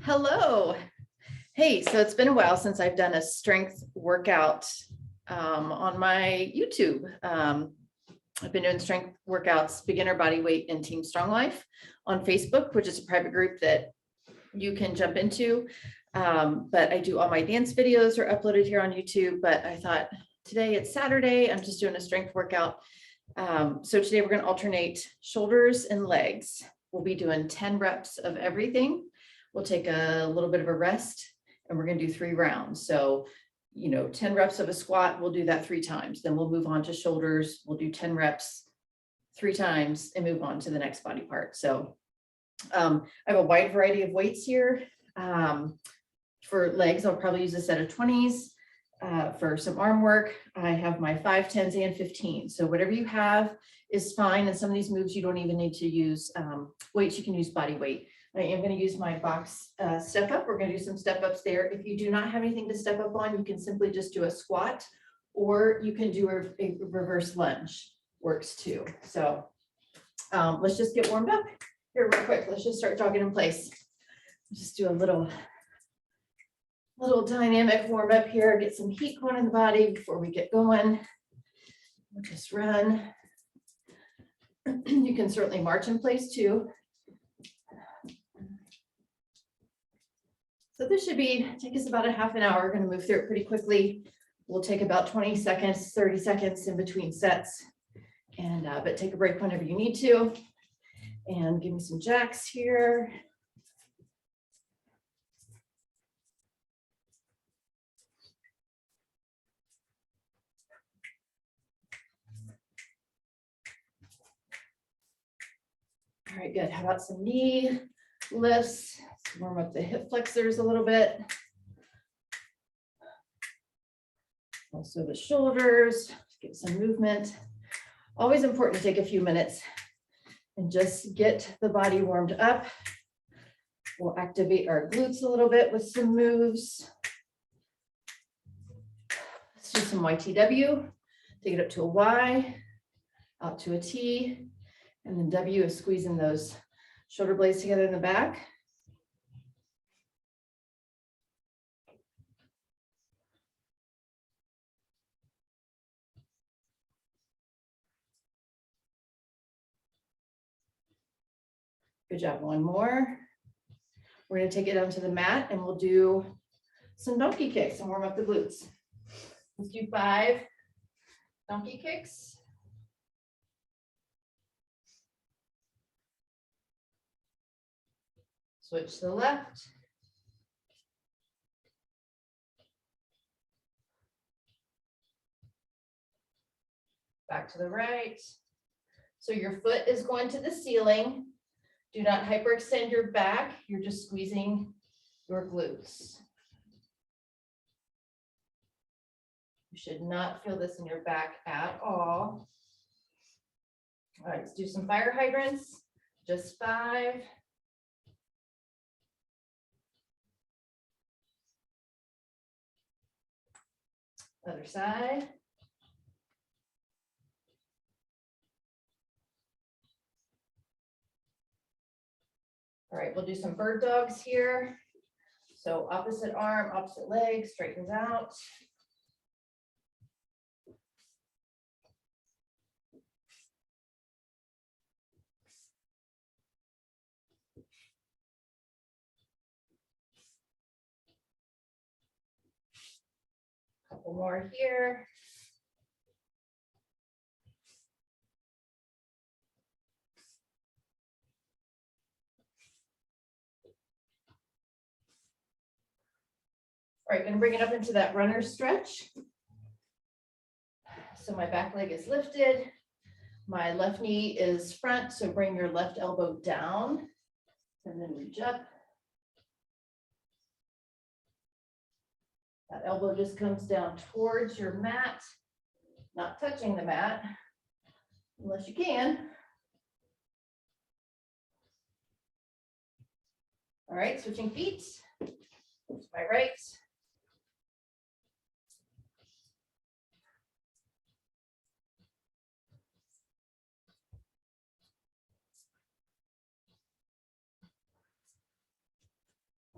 Hello. Hey, so it's been a while since I've done a strength workout on my YouTube. I've been doing strength workouts, beginner body weight and team strong life on Facebook, which is a private group that you can jump into. But I do all my dance videos are uploaded here on YouTube, but I thought today it's Saturday, I'm just doing a strength workout. So today we're going to alternate shoulders and legs. We'll be doing 10 reps of everything. We'll take a little bit of a rest and we're going to do 3 rounds. So, 10 reps of a squat, we'll do that 3 times. Then we'll move on to shoulders. We'll do 10 reps 3 times and move on to the next body part. So I have a wide variety of weights here. For legs, I'll probably use a set of 20s. For some arm work, I have my 5, 10s, and 15. So whatever you have is fine. And some of these moves, you don't even need to use weights. You can use body weight. I am going to use my box step up. We're going to do some step ups there. If you do not have anything to step up on, you can simply just do a squat, or you can do a reverse lunge. Works too. So let's just get warmed up here real quick. Let's just start jogging in place. Just do a little dynamic warm up here, get some heat going in the body before we get going. We'll just run. You can certainly march in place too. So this should take us about a half an hour. We're going to move through it pretty quickly. We'll take about 20 seconds, 30 seconds in between sets, and but take a break whenever you need to. And give me some jacks here. All right, good. How about some knee lifts? Let's warm up the hip flexors a little bit. Also the shoulders, get some movement. Always important to take a few minutes and just get the body warmed up. We'll activate our glutes a little bit with some moves. Let's do some YTW. Take it up to a Y, out to a T. And then W is squeezing those shoulder blades together in the back. Good job. One more. We're going to take it down to the mat and we'll do some donkey kicks and warm up the glutes. Let's do 5 donkey kicks. Switch to the left. Back to the right. So your foot is going to the ceiling. Do not hyperextend your back. You're just squeezing your glutes. You should not feel this in your back at all. All right, let's do some fire hydrants. Just 5. Other side. All right, we'll do some bird dogs here. So opposite arm, opposite leg, straightens out. Couple more here. All right, going to bring it up into that runner stretch. So my back leg is lifted. My left knee is front, so bring your left elbow down and then reach up. That elbow just comes down towards your mat, not touching the mat, unless you can. All right, switching feet. To my right.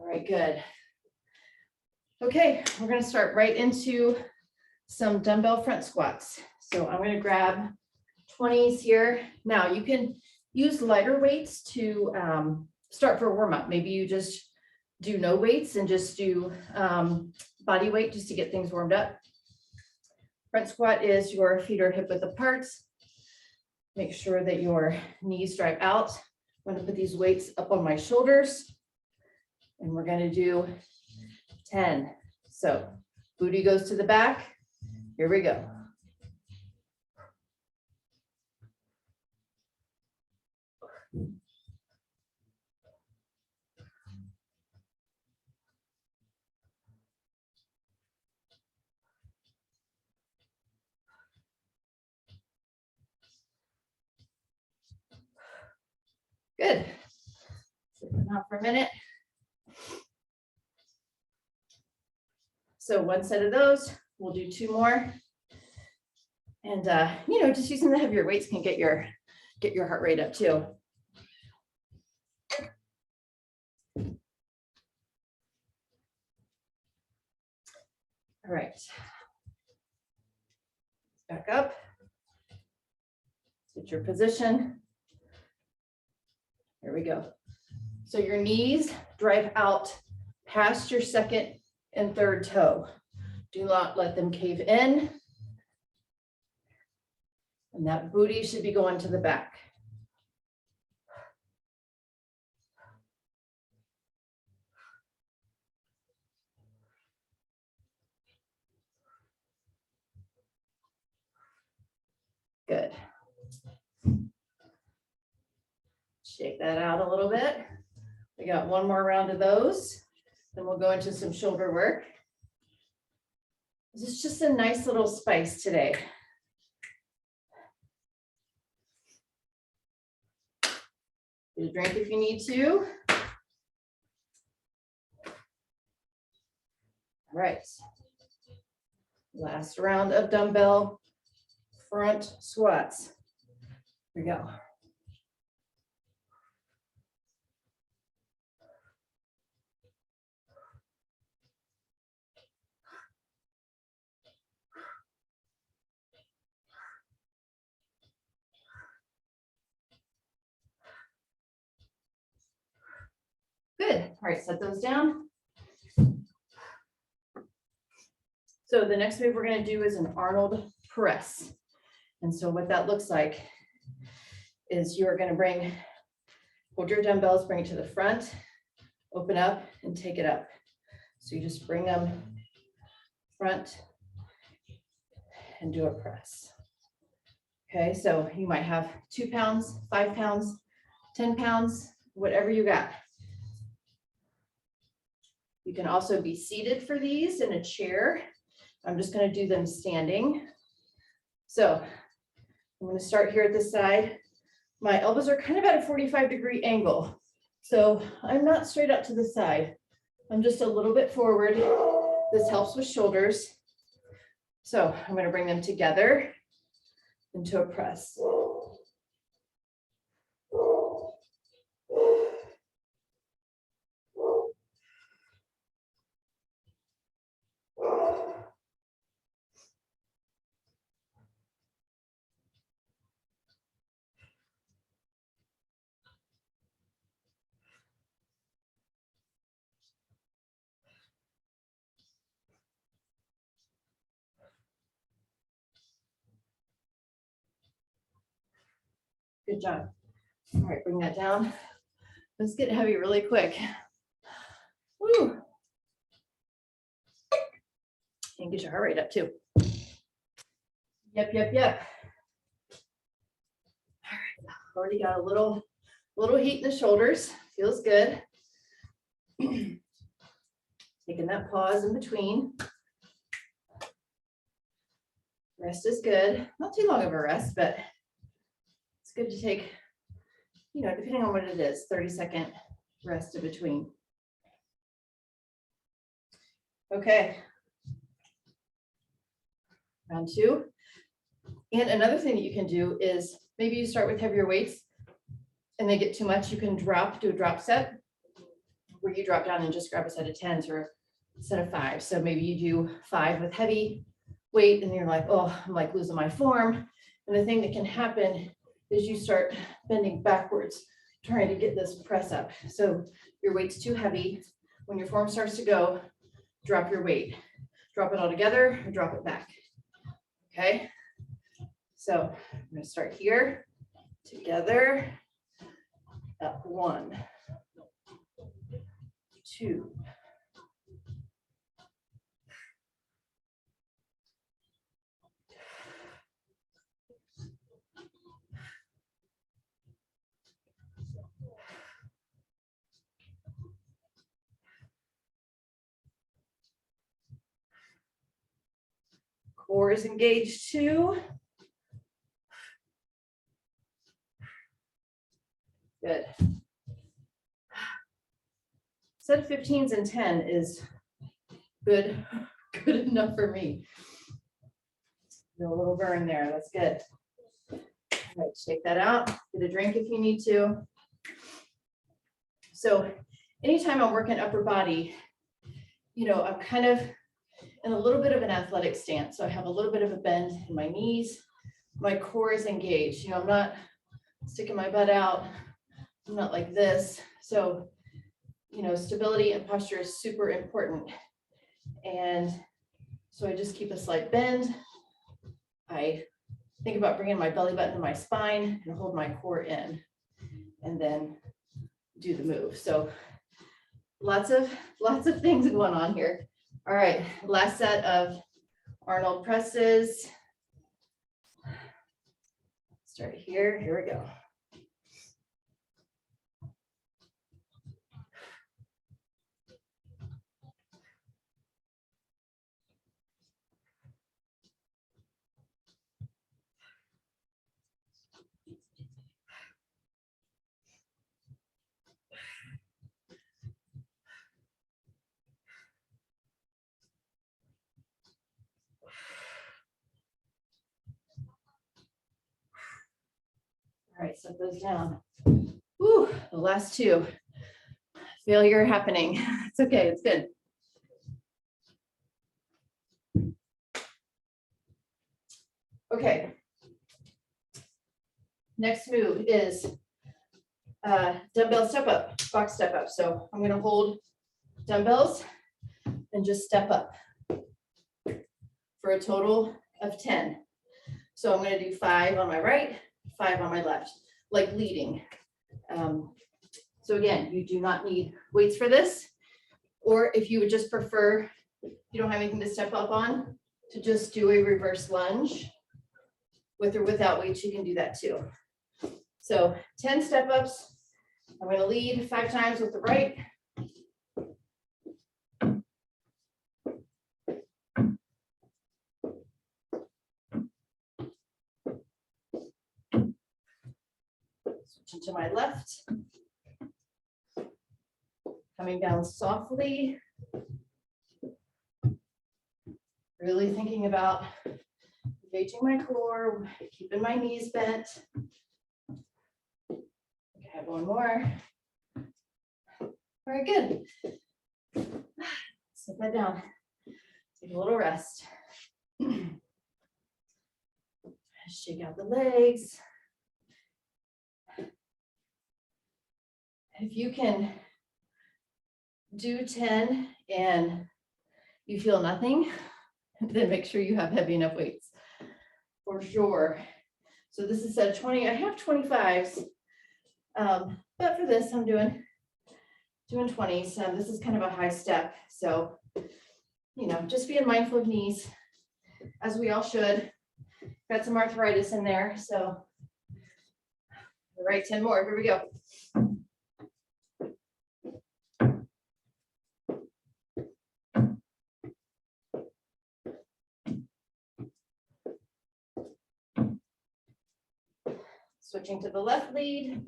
All right, good. Okay, we're going to start right into some dumbbell front squats. So I'm going to grab 20s here. Now you can use lighter weights to start for a warm up. Maybe you just do no weights and just do body weight just to get things warmed up. Front squat is your feet are hip width apart. Make sure that your knees drive out. I'm going to put these weights up on my shoulders and we're going to do 10. So booty goes to the back. Here we go. Good. Sit them out for a minute. So one set of those, we'll do 2 more. And just using the heavier weights can get your heart rate up too. All right. Back up. Get your position. Here we go. So your knees drive out past your second and third toe. Do not let them cave in. And that booty should be going to the back. Good. Shake that out a little bit. We got 1 more round of those. Then we'll go into some shoulder work. This is just a nice little spice today. Get a drink if you need to. All right. Last round of dumbbell front squats. Here we go. Good. All right, set those down. So the next move we're going to do is an Arnold Press. And so what that looks like is you're going to hold your dumbbells, bring it to the front, open up and take it up. So you just bring them front and do a press. Okay, so you might have 2 pounds, 5 pounds, 10 pounds, whatever you got. You can also be seated for these in a chair. I'm just going to do them standing. So I'm going to start here at the side. My elbows are kind of at a 45-degree angle. So I'm not straight up to the side. I'm just a little bit forward. This helps with shoulders. So I'm going to bring them together into a press. Good job. All right, bring that down. Let's get heavy really quick. Woo. And get your heart rate up too. Yep. All right, already got a little heat in the shoulders. Feels good. Taking that pause in between. Rest is good. Not too long of a rest, but it's good to take, depending on what it is, 30-second rest in between. Okay. Round 2. And another thing that you can do is maybe you start with heavier weights and they get too much. You can do a drop set. where you drop down and just grab a set of 10s or a set of 5s. So maybe you do 5 with heavy weight and you're like, oh, I'm like losing my form. And the thing that can happen is you start bending backwards, trying to get this press up. So your weight's too heavy. When your form starts to go, drop your weight. Drop it all together or drop it back. Okay? So I'm going to start here, together, up 1, 2, core is engaged too. Good. Set of 15s and 10 is good enough for me. Do a little burn there. That's good. All right, shake that out. Get a drink if you need to. So anytime I'm working upper body, you know, I'm kind of in a little bit of an athletic stance. So I have a little bit of a bend in my knees. My core is engaged. You know, I'm not sticking my butt out. I'm not like this. So, you know, stability and posture is super important. And so I just keep a slight bend. I think about bringing my belly button to my spine and hold my core in, and then do the move. So lots of things going on here. All right, last set of Arnold presses. Start here. Here we go. All right, set those down. Whew, the last two. Failure happening. It's okay, it's good. Okay. Next move is dumbbell step up, box step up. So I'm going to hold dumbbells and just step up for a total of 10. So I'm going to do 5 on my right, 5 on my left, like leading. So again, you do not need weights for this, or if you would just prefer, you don't have anything to step up on, to just do a reverse lunge with or without weights, you can do that too. So 10 step ups. I'm going to lead 5 times with the right. Switching to my left. Coming down softly. Really thinking about engaging my core, keeping my knees bent. Okay, I have one more. Very good. Set that down. Take a little rest. Shake out the legs. If you can do 10 and you feel nothing, then make sure you have heavy enough weights for sure. So this is set 20. I have 25s, but for this I'm doing 20s. This is kind of a high step, so you know, just being mindful of knees, as we all should. Got some arthritis in there, so all right, 10 more. Here we go. Switching to the left lead.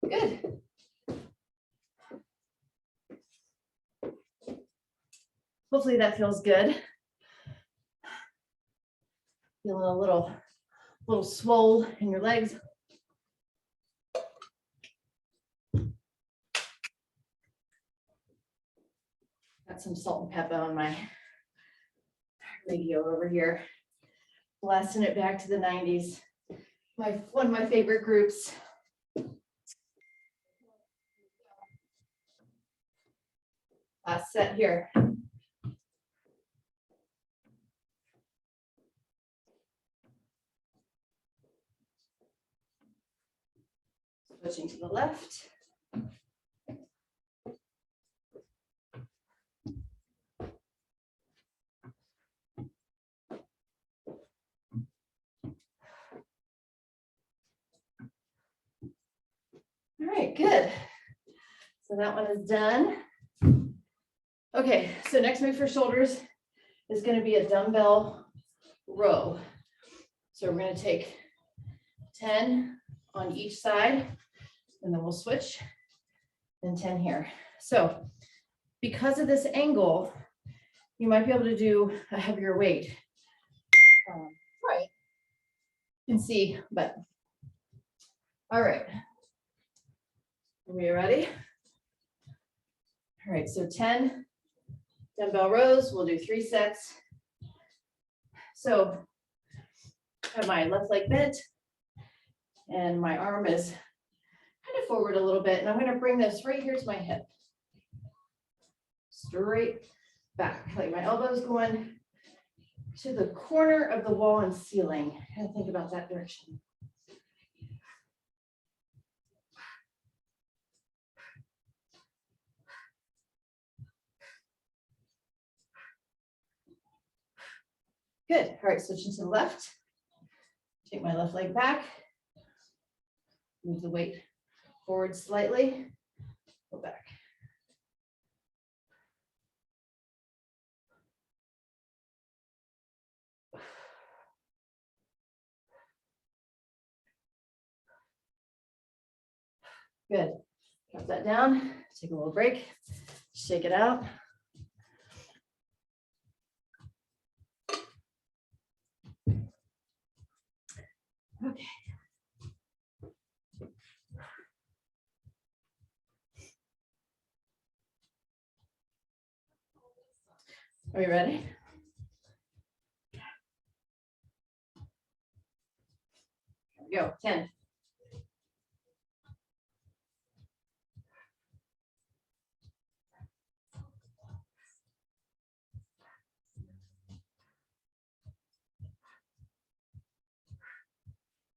Good. Hopefully that feels good. Feeling a little swole in your legs. Got some salt and pepper on my radio over here. Blasting it back to the 90s. One of my favorite groups. Last set here. Switching to the left. All right, good. So that one is done. Okay, so next move for shoulders is going to be a dumbbell row. So we're going to take 10 on each side, and then we'll switch, and 10 here. So because of this angle, you might be able to do a heavier weight. Right. You can see, but all right. Are we ready? All right, so 10 dumbbell rows. We'll do 3 sets. So I have my left leg bent, and my arm is kind of forward a little bit, and I'm going to bring this right here to my hip. Straight back, like my elbow's going to the corner of the wall and ceiling. And think about that direction. Good. All right, switching to the left. Take my left leg back. Move the weight forward slightly. Go back. Good. Drop that down. Take a little break. Shake it out. Okay. Are you ready? Here we go. 10.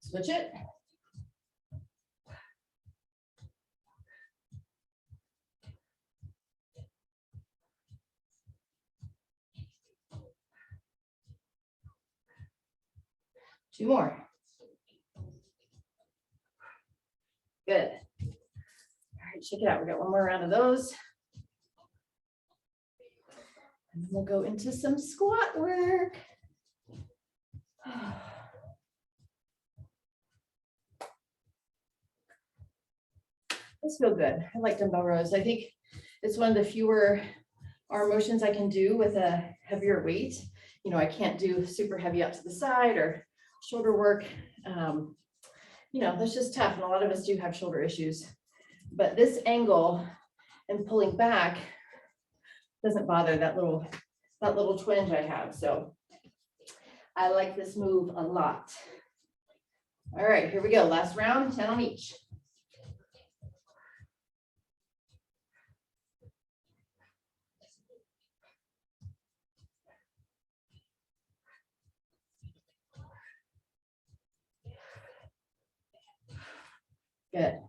Switch it. Two more. Good. All right, check it out. We got one more round of those. And then we'll go into some squat work. This feels good. I like dumbbell rows. I think it's one of the fewer arm motions I can do with a heavier weight. You know, I can't do super heavy up to the side or shoulder work. You know, that's just tough. And a lot of us do have shoulder issues. But this angle and pulling back doesn't bother that little twinge I have. So I like this move a lot. All right, here we go. Last round, 10 on each. Good.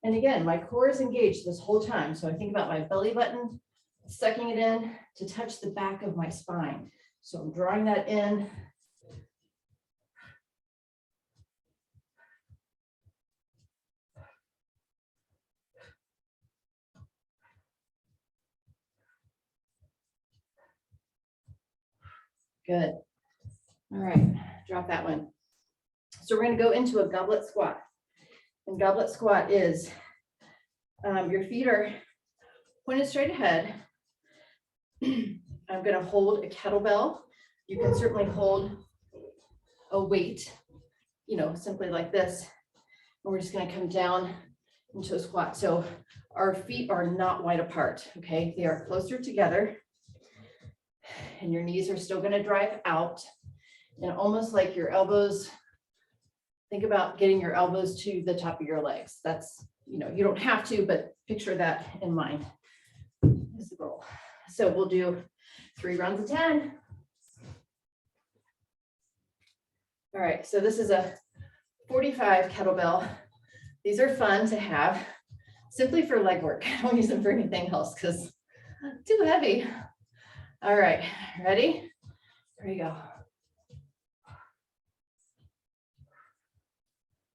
And again, my core is engaged this whole time. So I think about my belly button, sucking it in to touch the back of my spine. So I'm drawing that in. Good. All right, drop that one. So we're going to go into a goblet squat. And goblet squat is your feet are pointed straight ahead. I'm going to hold a kettlebell. You can certainly hold a weight, you know, simply like this. And we're just going to come down into a squat. So our feet are not wide apart, okay? They are closer together. And your knees are still going to drive out. And almost like your elbows, think about getting your elbows to the top of your legs. That's, you know, you don't have to, but picture that in mind is the goal. So we'll do 3 rounds of 10. All right, so this is a 45 kettlebell. These are fun to have simply for leg work. I don't use them for anything else because too heavy. All right, ready? Here you go.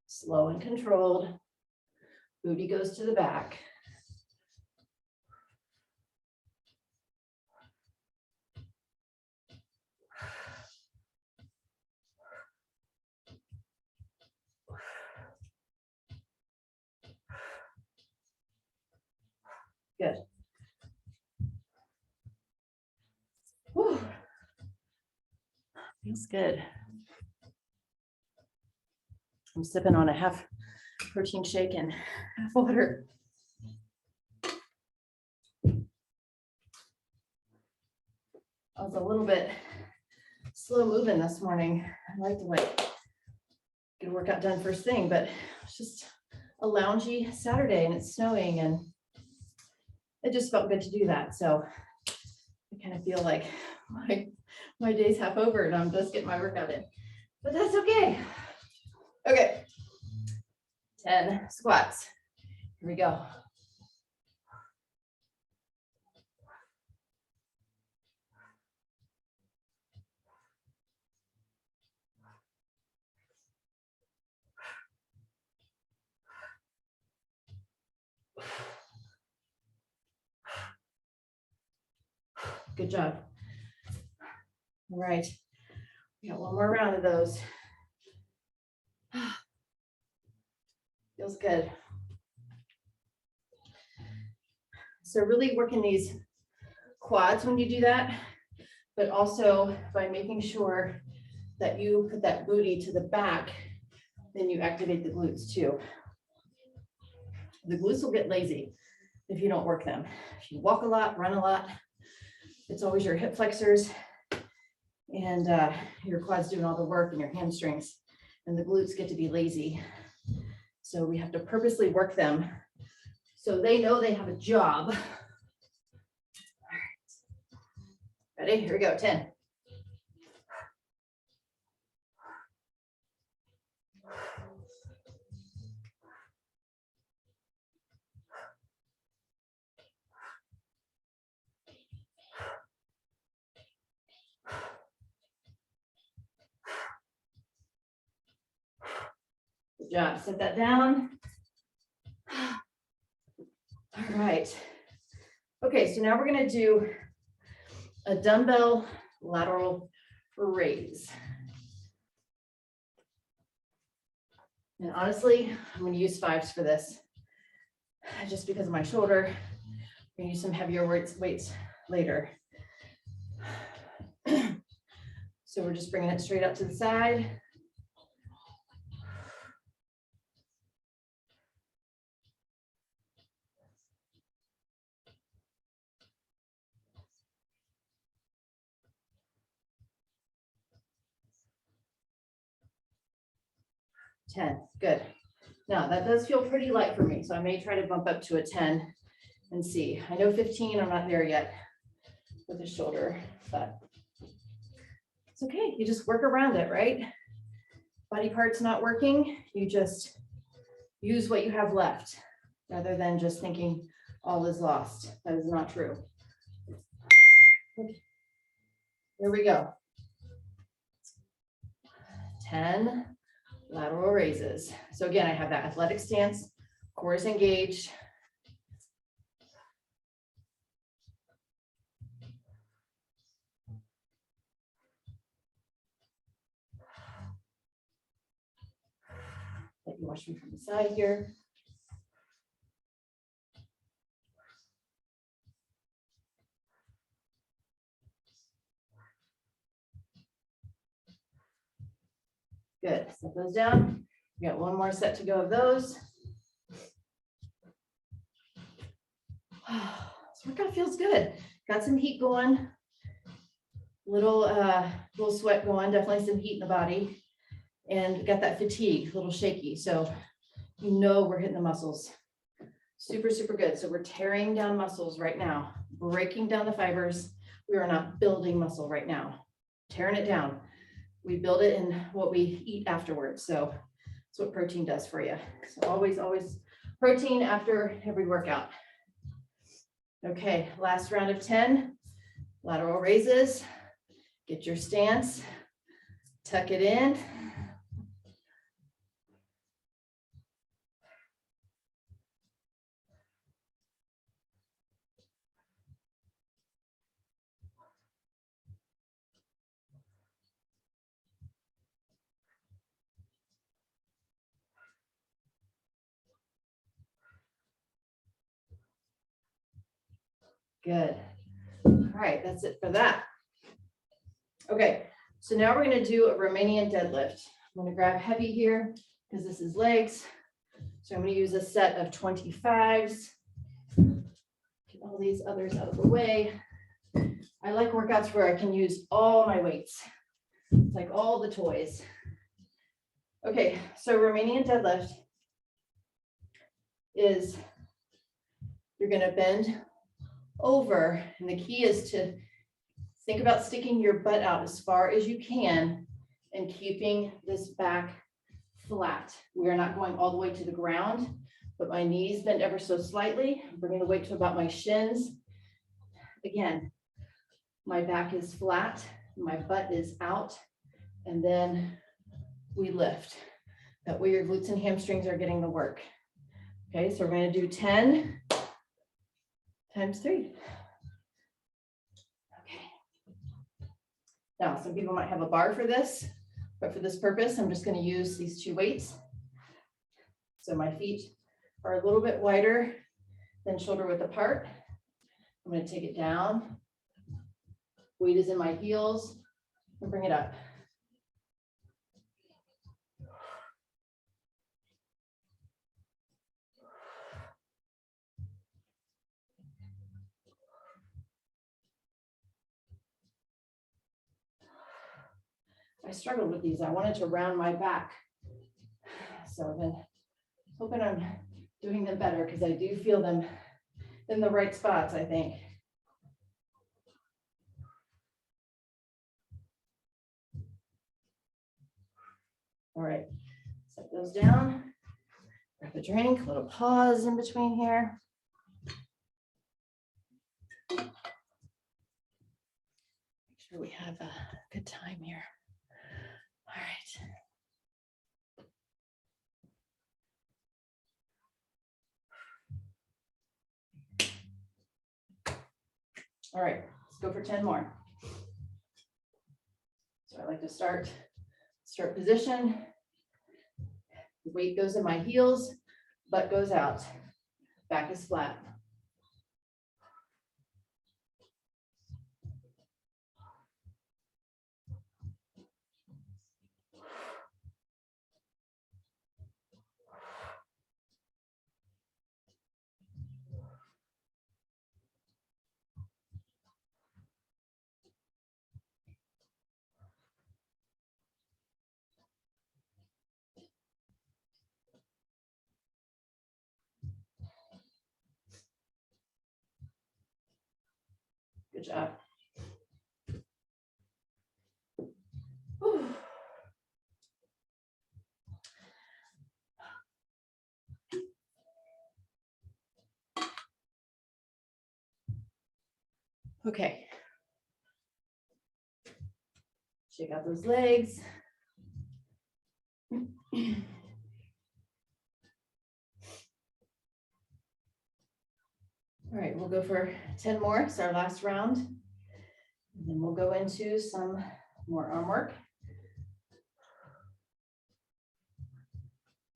Slow and controlled. Booty goes to the back. Good. Whew. Feels good. I'm sipping on a half protein shake and half water. I was a little bit slow moving this morning. I like to get a workout done first thing, but it's just a loungy Saturday and it's snowing and it just felt good to do that. So I kind of feel like my day's half over and I'm just getting my workout in, but that's okay. Okay, 10 squats. Here we go. Good job. All right, we got one more round of those. Feels good. So really working these quads when you do that, but also by making sure that you put that booty to the back, then you activate the glutes too. The glutes will get lazy if you don't work them. If you walk a lot, run a lot, it's always your hip flexors and your quads doing all the work and your hamstrings, and the glutes get to be lazy. So we have to purposely work them so they know they have a job. All right. Ready? Here we go, 10. Good job. Set that down. All right. Okay, so now we're going to do a dumbbell lateral raise. And honestly, I'm going to use 5s for this just because of my shoulder. I'm going to use some heavier weights later. So we're just bringing it straight up to the side. Good. Now that does feel pretty light for me, so I may try to bump up to a 10 and see. I know 15, I'm not there yet with the shoulder, but it's okay. You just work around it, right? Body part's not working, you just use what you have left rather than just thinking all is lost. That is not true. Okay. Here we go. 10 lateral raises. So again, I have that athletic stance, core is engaged. Let you watch me from the side here. Good. Set those down. We got one more set to go of those. This workout feels good. Got some heat going. Little sweat going. Definitely some heat in the body. And got that fatigue, a little shaky. So you know we're hitting the muscles. Super, super good. So we're tearing down muscles right now, breaking down the fibers. We are not building muscle right now, tearing it down. We build it in what we eat afterwards. So that's what protein does for you. So always, always protein after every workout. Okay, last round of 10, lateral raises. Get your stance, tuck it in. Good. All right, that's it for that. Okay, so now we're going to do a Romanian deadlift. I'm going to grab heavy here because this is legs. So I'm going to use a set of 25s. Get all these others out of the way. I like workouts where I can use all my weights, like all the toys. Okay, so Romanian deadlift is you're going to bend over, and the key is to think about sticking your butt out as far as you can and keeping this back flat. We are not going all the way to the ground, but my knees bend ever so slightly. I'm bringing the weight to about my shins. Again, my back is flat, my butt is out, and then we lift. That way your glutes and hamstrings are getting the work. Okay, so we're going to do 10 times 3. Okay. Now, some people might have a bar for this, but for this purpose, I'm just going to use these 2 weights. So my feet are a little bit wider than shoulder width apart. I'm going to take it down. Weight is in my heels and bring it up. I struggled with these. I wanted to round my back. So I've been hoping I'm doing them better because I do feel them in the right spots, I think. All right, set those down. Grab a drink, a little pause in between here. Make sure we have a good time here. All right. All right, let's go for 10 more. So I like to start position. The weight goes in my heels, butt goes out, back is flat. Good job. Whew. Okay. Shake out those legs. All right, we'll go for 10 more. It's our last round. And then we'll go into some more arm work.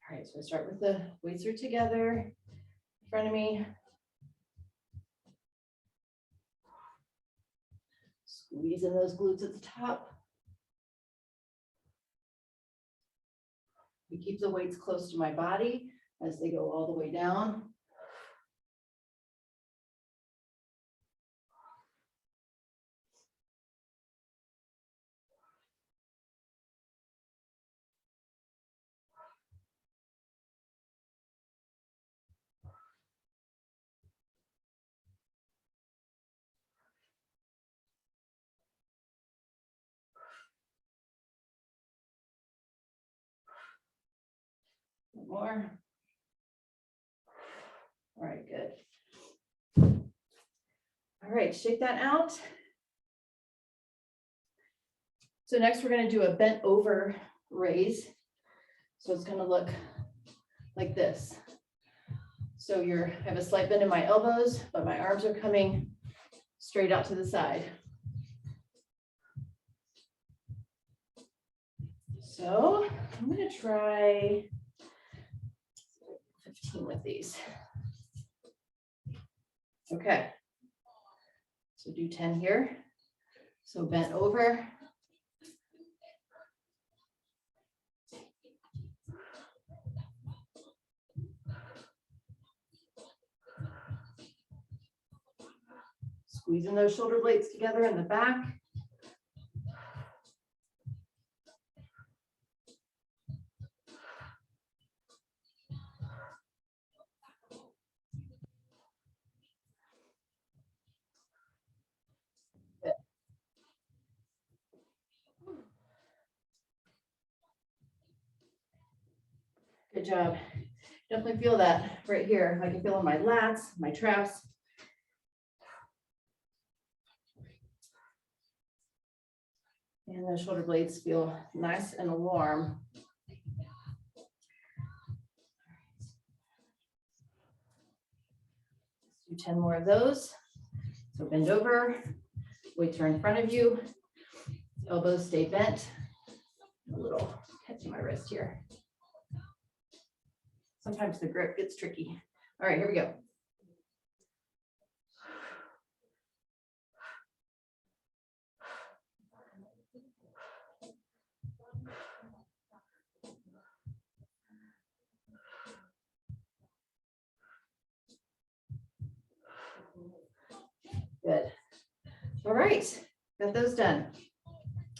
All right, so I start with the weights are together in front of me. Squeeze in those glutes at the top. I keep the weights close to my body as they go all the way down. One more. All right, good. All right, shake that out. So next we're going to do a bent over raise. So it's going to look like this. So I have a slight bend in my elbows, but my arms are coming straight out to the side. So I'm going to try 15 with these. Okay. So do 10 here. So bent over. Squeezing those shoulder blades together in the back. Good job. Definitely feel that right here. I can feel in my lats, my traps. And the shoulder blades feel nice and warm. Let's do 10 more of those. So bend over, weights are in front of you, elbows stay bent. A little catch in my wrist here. Sometimes the grip gets tricky. All right, here we go. Good. All right, got those done.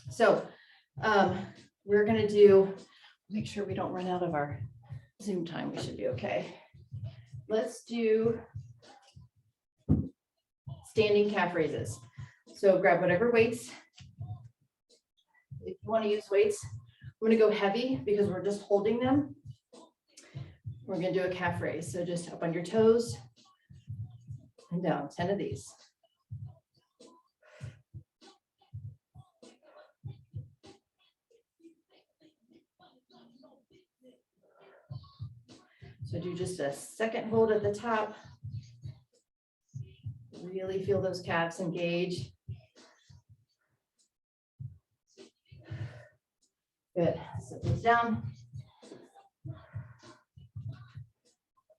So we're going to make sure we don't run out of our Zoom time. We should be okay. Let's do standing calf raises. So grab whatever weights. If you want to use weights, I'm going to go heavy because we're just holding them. We're going to do a calf raise. So just up on your toes and down, 10 of these. So do just a second hold at the top. Really feel those calves engage. Good. Sit those down.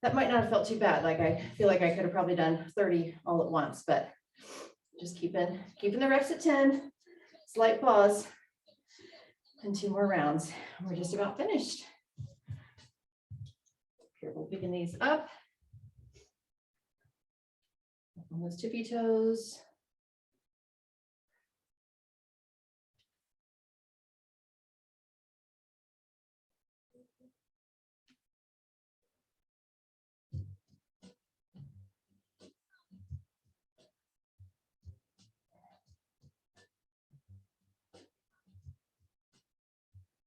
That might not have felt too bad. Like I feel like I could have probably done 30 all at once, but just keeping the reps at 10. Slight pause. And 2 more rounds. We're just about finished. Careful picking these up. On those tippy toes.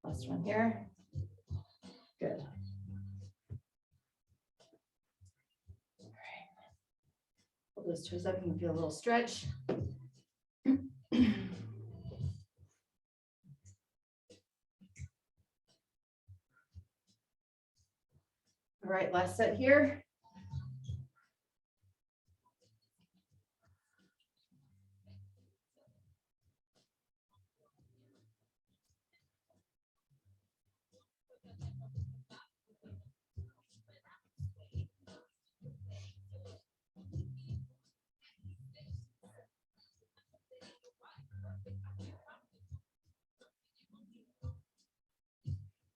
Last one here. Good. Pull those toes up, you can feel a little stretch. All right, last set here.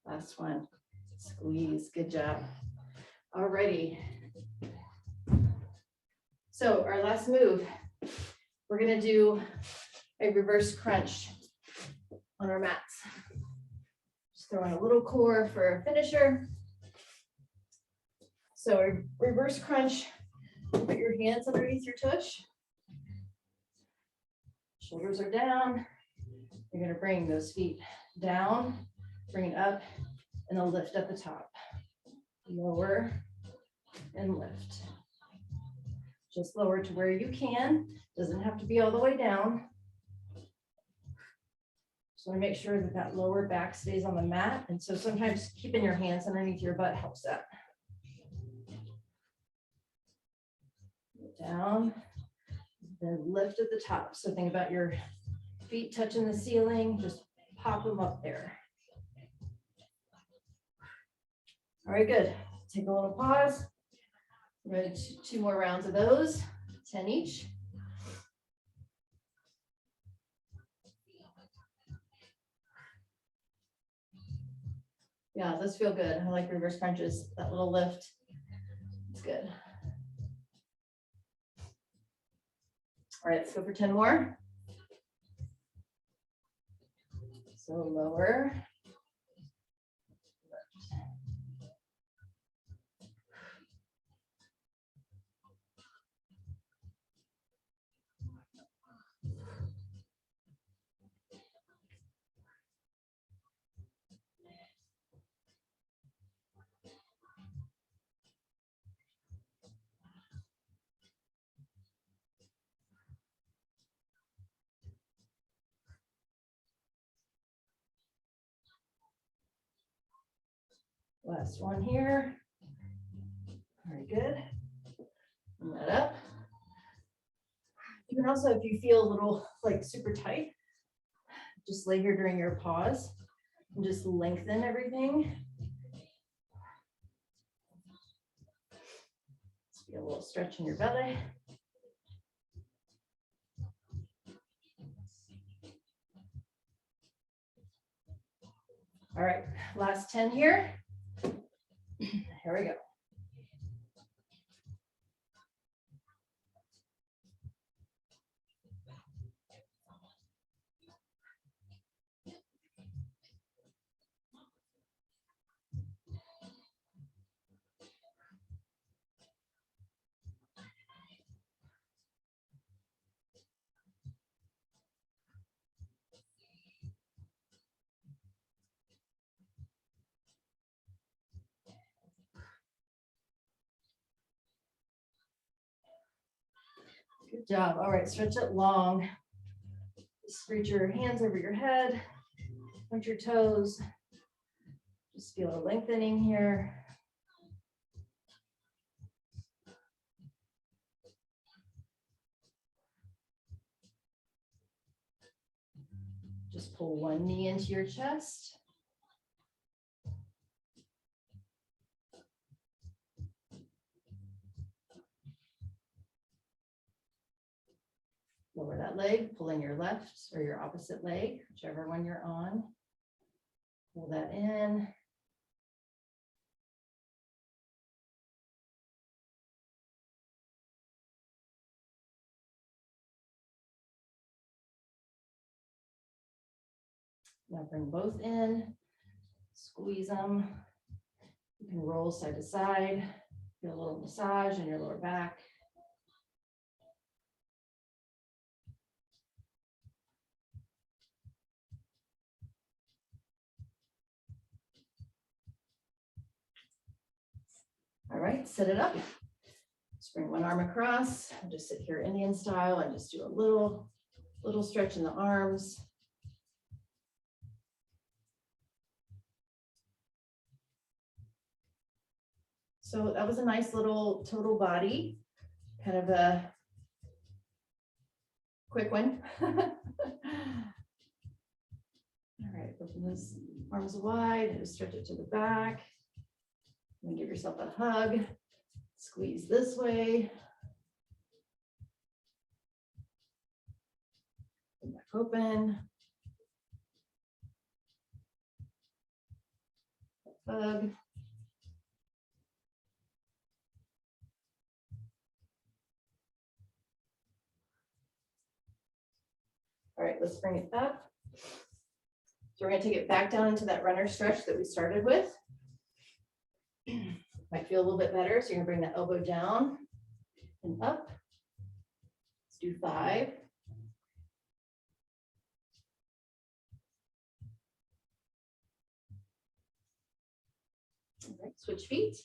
Last one. Squeeze, good job. Alrighty. So our last move, we're gonna do a reverse crunch on our mats. Just throw in a little core for a finisher. So a reverse crunch, put your hands underneath your tush. Shoulders are down. You're gonna bring those feet down, bring it up, and then lift at the top. Lower and lift. Just lower to where you can. Doesn't have to be all the way down. Just want to make sure that that lower back stays on the mat. And so sometimes keeping your hands underneath your butt helps that. Down, then lift at the top. So think about your feet touching the ceiling, just pop them up there. All right, good. Take a little pause. We're going to do 2 more rounds of those, 10 each. Yeah, those feel good. I like reverse crunches, that little lift. It's good. All right, let's go for 10 more. So lower. Last one here. Very good. Bring that up. You can also, if you feel a little like super tight, just lay here during your pause and just lengthen everything. Just feel a little stretch in your belly. All right, last 10 here. Here we go. Good job. All right, stretch it long. Just reach your hands over your head, point your toes. Just feel a lengthening here. Just pull one knee into your chest. Lower that leg, pull in your left or your opposite leg, whichever one you're on. Pull that in. Now bring both in, squeeze them. You can roll side to side, feel a little massage in your lower back. All right, set it up. Just bring one arm across and just sit here Indian style and just do a little stretch in the arms. So that was a nice little total body, kind of a quick one. All right, open those arms wide and just stretch it to the back. And give yourself a hug. Squeeze this way. Back open. Hug. All right, let's bring it up. So we're going to take it back down into that runner stretch that we started with. Might feel a little bit better. So you're going to bring that elbow down and up. Let's do 5. All right, switch feet.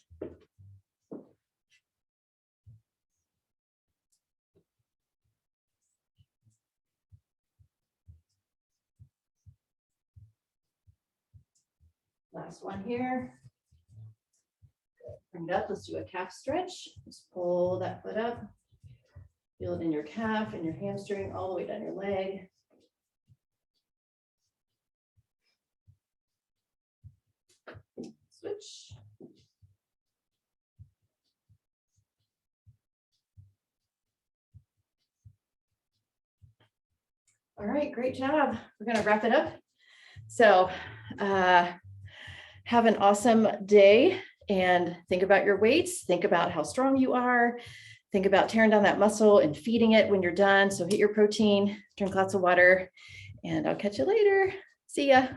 Last one here. Bring it up. Let's do a calf stretch. Just pull that foot up. Feel it in your calf and your hamstring all the way down your leg. Switch. All right, great job. We're going to wrap it up. So have an awesome day and think about your weights. Think about how strong you are. Think about tearing down that muscle and feeding it when you're done. So hit your protein, drink lots of water, and I'll catch you later. See ya.